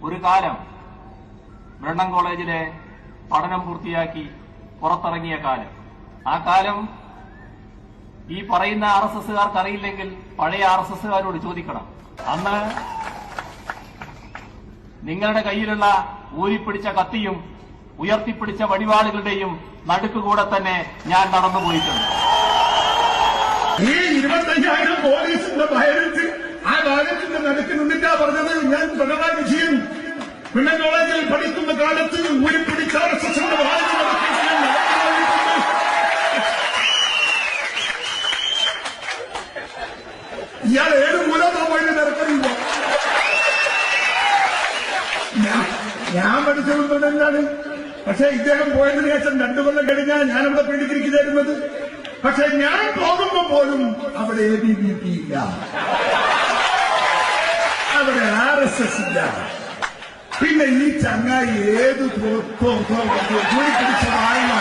ഒരു കാലം ബ്രണ്ണൻ കോളേജിലെ പഠനം പൂർത്തിയാക്കി പുറത്തിറങ്ങിയ കാലം. ആ കാലം ഈ പറയുന്ന RSSകാർക്ക് അറിയില്ലെങ്കിൽ പഴയ RSSകാരോട് ചോദിക്കണം. അന്ന് നിങ്ങളുടെ കയ്യിലുള്ള ഊരിപ്പിടിച്ച കത്തിയും ഉയർത്തിപ്പിടിച്ച വടിവാളുകളുടെയും നടുക്കുകൂടെ തന്നെ ഞാൻ നടന്നുപോയിട്ടുണ്ട്. ഈ 25,000 പോലീസിന്റെ ഭയച്ച് ആ ഭാഗത്തിന്റെ നടുക്ക് നിന്നിട്ടാ പറഞ്ഞത്. ഞാൻ പിണറായി വിജയൻ ബ്രണ്ണൻ കോളേജിൽ പഠിക്കുന്ന കാലത്ത് ഊരിപ്പിടിച്ച RSSന്റെ ഇയാൾ ഏത് മൂലമാ പോയി നിരക്കുന്നില്ല. ഞാൻ പഠിച്ചത് ബ്രണ്ണനിലാണ്. പക്ഷെ ഇദ്ദേഹം പോയതിനു ശേഷം 2 കൊല്ലം കഴിഞ്ഞാൽ ഞാനിവിടെ പീഡിക്കിരിക്ക് തരുന്നത്. പക്ഷെ ഞാൻ പോകുമ്പോ പോലും അവിടെ ABVP ഇല്ല, അവിടെ RSS ഇല്ല. പിന്നെ ഈ ചങ്ങായി ഏത് പിടിച്ച വായന